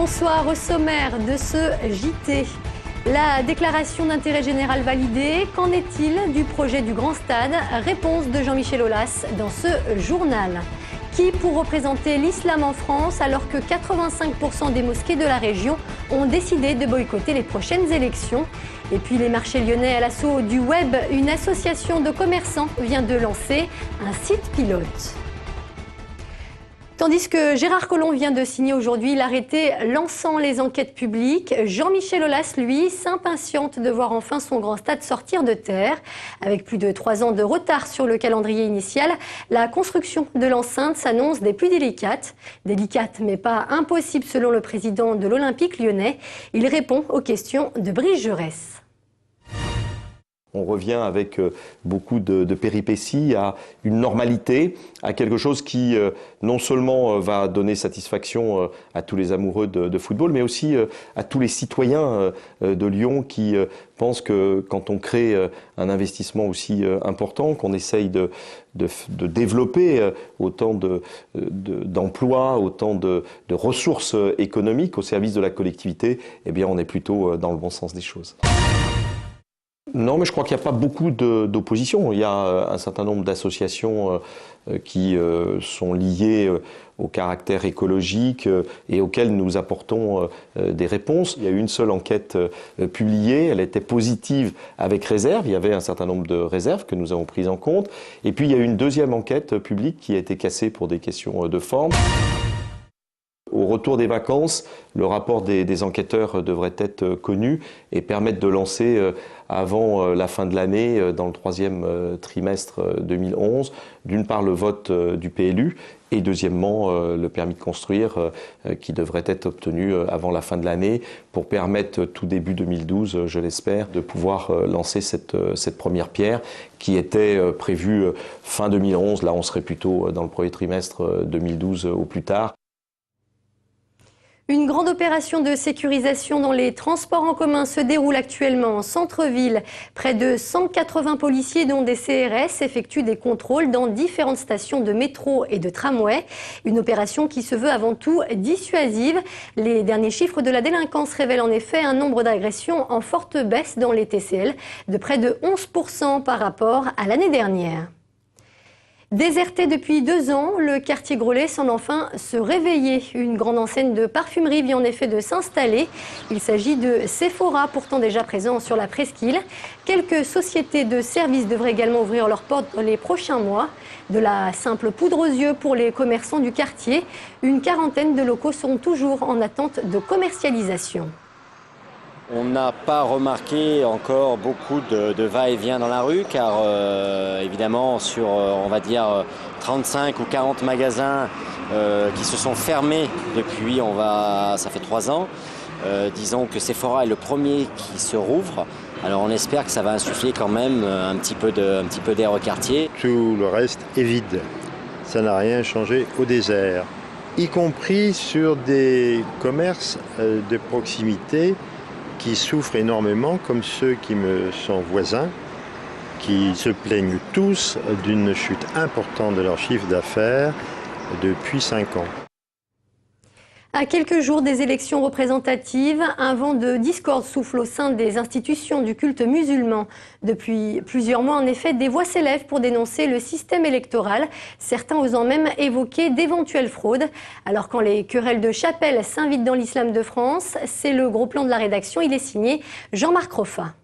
bonsoir. Au sommaire de ce JT. La déclaration d'intérêt général validée. Qu'en est-il du projet du Grand Stade? Réponse de Jean-Michel Aulas dans ce journal. Qui pour représenter l'islam en France alors que 85% des mosquées de la région ont décidé de boycotter les prochaines élections? Et puis les marchés lyonnais à l'assaut du web. Une association de commerçants vient de lancer un site pilote. Tandis que Gérard Collomb vient de signer aujourd'hui l'arrêté lançant les enquêtes publiques, Jean-Michel Aulas, lui, s'impatiente de voir enfin son Grand Stade sortir de terre. Avec plus de 3 ans de retard sur le calendrier initial, la construction de l'enceinte s'annonce des plus délicates. Délicate mais pas impossible selon le président de l'Olympique lyonnais. Il répond aux questions de Brice Jaurès. On revient avec beaucoup de péripéties à une normalité, à quelque chose qui non seulement va donner satisfaction à tous les amoureux de football, mais aussi à tous les citoyens de Lyon qui pensent que quand on crée un investissement aussi important, qu'on essaye de développer autant d'emplois, autant de ressources économiques au service de la collectivité, eh bien on est plutôt dans le bon sens des choses. Non, mais je crois qu'il n'y a pas beaucoup d'opposition. Il y a un certain nombre d'associations qui sont liées au caractère écologique et auxquelles nous apportons des réponses. Il y a eu une seule enquête publiée, elle était positive avec réserve. Il y avait un certain nombre de réserves que nous avons prises en compte. Et puis il y a eu une deuxième enquête publique qui a été cassée pour des questions de forme. Au retour des vacances, le rapport des enquêteurs devrait être connu et permettre de lancer avant la fin de l'année, dans le 3e trimestre 2011, d'une part le vote du PLU et deuxièmement le permis de construire qui devrait être obtenu avant la fin de l'année pour permettre tout début 2012, je l'espère, de pouvoir lancer cette première pierre qui était prévue fin 2011. Là, on serait plutôt dans le premier trimestre 2012 au plus tard. Une grande opération de sécurisation dans les transports en commun se déroule actuellement en centre-ville. Près de 180 policiers, dont des CRS, effectuent des contrôles dans différentes stations de métro et de tramway. Une opération qui se veut avant tout dissuasive. Les derniers chiffres de la délinquance révèlent en effet un nombre d'agressions en forte baisse dans les TCL, de près de 11% par rapport à l'année dernière. Déserté depuis 2 ans, le quartier Groslay semble enfin se réveiller. Une grande enseigne de parfumerie vient en effet de s'installer. Il s'agit de Sephora, pourtant déjà présent sur la presqu'île. Quelques sociétés de services devraient également ouvrir leurs portes dans les prochains mois. De la simple poudre aux yeux pour les commerçants du quartier. Une quarantaine de locaux sont toujours en attente de commercialisation. On n'a pas remarqué encore beaucoup de va-et-vient dans la rue car évidemment sur on va dire 35 ou 40 magasins qui se sont fermés depuis ça fait 3 ans. Disons que Sephora est le premier qui se rouvre. Alors on espère que ça va insuffler quand même un petit peu d'air au quartier. Tout le reste est vide. Ça n'a rien changé au désert. Y compris sur des commerces de proximité qui souffrent énormément, comme ceux qui me sont voisins, qui se plaignent tous d'une chute importante de leur chiffre d'affaires depuis 5 ans. À quelques jours des élections représentatives, un vent de discorde souffle au sein des institutions du culte musulman. Depuis plusieurs mois, en effet, des voix s'élèvent pour dénoncer le système électoral, certains osant même évoquer d'éventuelles fraudes. Alors quand les querelles de chapelle s'invitent dans l'islam de France, c'est le gros plan de la rédaction, il est signé Jean-Marc Roffa.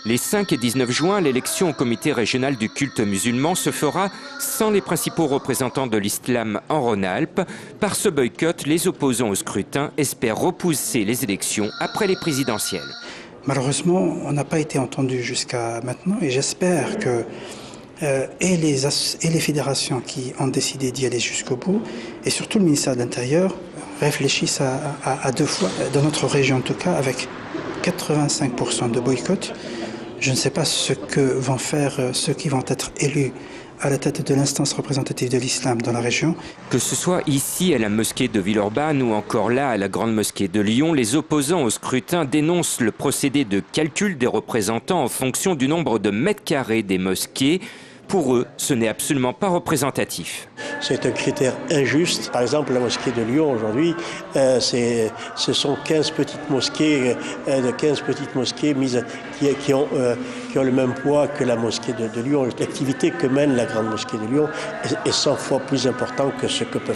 Les 5 et 19 juin, l'élection au comité régional du culte musulman se fera sans les principaux représentants de l'islam en Rhône-Alpes. Par ce boycott, les opposants au scrutin espèrent repousser les élections après les présidentielles. Malheureusement, on n'a pas été entendu jusqu'à maintenant et j'espère que et les fédérations qui ont décidé d'y aller jusqu'au bout et surtout le ministère de l'Intérieur réfléchissent à 2 fois, dans notre région en tout cas, avec 85% de boycott. Je ne sais pas ce que vont faire ceux qui vont être élus à la tête de l'instance représentative de l'islam dans la région. Que ce soit ici à la mosquée de Villeurbanne ou encore là à la grande mosquée de Lyon, les opposants au scrutin dénoncent le procédé de calcul des représentants en fonction du nombre de mètres carrés des mosquées. Pour eux, ce n'est absolument pas représentatif. C'est un critère injuste. Par exemple, la mosquée de Lyon aujourd'hui, ce sont 15 petites mosquées, qui ont le même poids que la mosquée de Lyon. L'activité que mène la grande mosquée de Lyon est 100 fois plus importante que ce que peuvent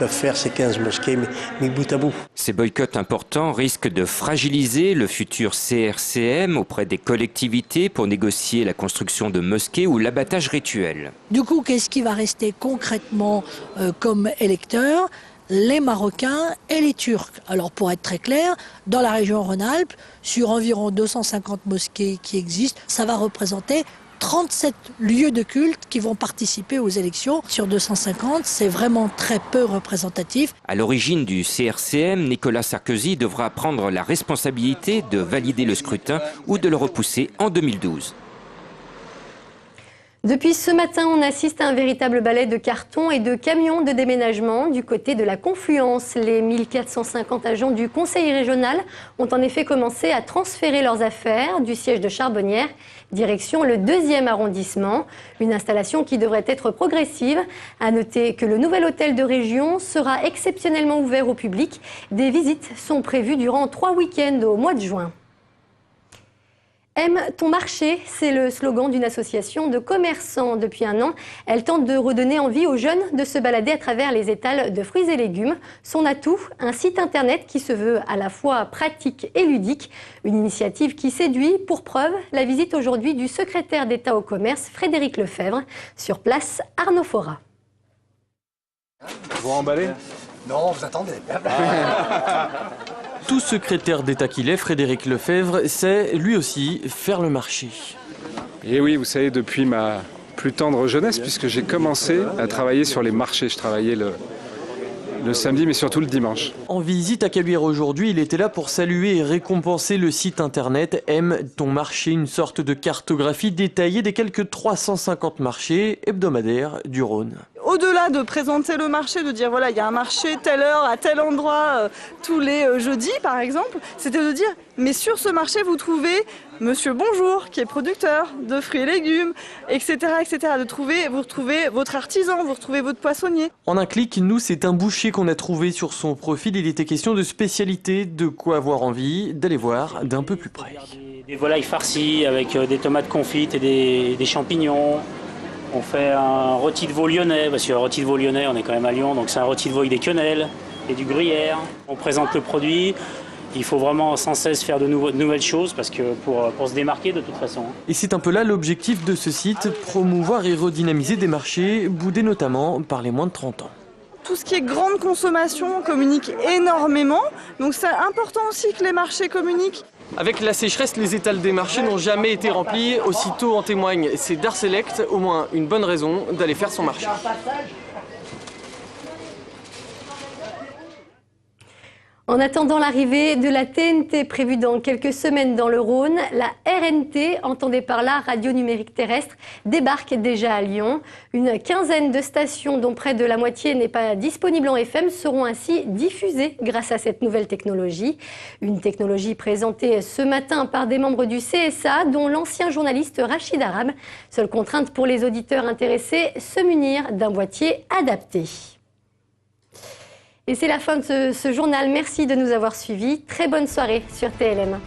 faire ces 15 mosquées mis bout à bout. Ces boycotts importants risquent de fragiliser le futur CRCM auprès des collectivités pour négocier la construction de mosquées ou l'abattage rituel. Du coup, qu'est-ce qui va rester concrètement comme électeurs? Les Marocains et les Turcs. Alors pour être très clair, dans la région Rhône-Alpes, sur environ 250 mosquées qui existent, ça va représenter 37 lieux de culte qui vont participer aux élections. Sur 250, c'est vraiment très peu représentatif. À l'origine du CRCM, Nicolas Sarkozy devra prendre la responsabilité de valider le scrutin ou de le repousser en 2012. Depuis ce matin, on assiste à un véritable balai de cartons et de camions de déménagement du côté de la Confluence. Les 1450 agents du Conseil régional ont en effet commencé à transférer leurs affaires du siège de Charbonnières, direction le 2e arrondissement. Une installation qui devrait être progressive. À noter que le nouvel hôtel de région sera exceptionnellement ouvert au public. Des visites sont prévues durant 3 week-ends au mois de juin. Aime ton marché, c'est le slogan d'une association de commerçants. Depuis un an, elle tente de redonner envie aux jeunes de se balader à travers les étals de fruits et légumes. Son atout, un site internet qui se veut à la fois pratique et ludique. Une initiative qui séduit. Pour preuve, la visite aujourd'hui du secrétaire d'État au commerce, Frédéric Lefebvre. Sur place, Arnaud Fora. Vous emballez ? Non, vous attendez. Tout secrétaire d'État qu'il est, Frédéric Lefebvre, sait lui aussi faire le marché. Et oui, vous savez, depuis ma plus tendre jeunesse, puisque j'ai commencé à travailler sur les marchés. Je travaillais le samedi, mais surtout le dimanche. En visite à Caluire aujourd'hui, il était là pour saluer et récompenser le site internet Aime ton marché, une sorte de cartographie détaillée des quelques 350 marchés hebdomadaires du Rhône. Au-delà de présenter le marché, de dire voilà, il y a un marché telle heure, à tel endroit, tous les jeudis par exemple, c'était de dire mais sur ce marché vous trouvez Monsieur Bonjour qui est producteur de fruits et légumes, etc. etc. Vous retrouvez votre artisan, vous retrouvez votre poissonnier. En un clic, nous c'est un boucher qu'on a trouvé sur son profil. Il était question de spécialité, de quoi avoir envie d'aller voir d'un peu plus près. Des volailles farcies avec des tomates confites et des champignons. On fait un rôti de veau lyonnais, parce que le rôti de veau lyonnais, on est quand même à Lyon, donc c'est un rôti de veau avec des quenelles et du gruyère. On présente le produit, il faut vraiment sans cesse faire de nouvelles choses, parce que pour se démarquer de toute façon. Et c'est un peu là l'objectif de ce site, promouvoir et redynamiser des marchés, boudés notamment par les moins de 30 ans. Tout ce qui est grande consommation communique énormément, donc c'est important aussi que les marchés communiquent. Avec la sécheresse, les étals des marchés n'ont jamais été remplis, aussitôt en témoigne ces Dar Select, au moins une bonne raison d'aller faire son marché. En attendant l'arrivée de la TNT prévue dans quelques semaines dans le Rhône, la RNT, entendez par là Radio Numérique Terrestre, débarque déjà à Lyon. Une quinzaine de stations, dont près de la moitié n'est pas disponible en FM, seront ainsi diffusées grâce à cette nouvelle technologie. Une technologie présentée ce matin par des membres du CSA, dont l'ancien journaliste Rachid Arabe. Seule contrainte pour les auditeurs intéressés, se munir d'un boîtier adapté. Et c'est la fin de ce journal. Merci de nous avoir suivis. Très bonne soirée sur TLM.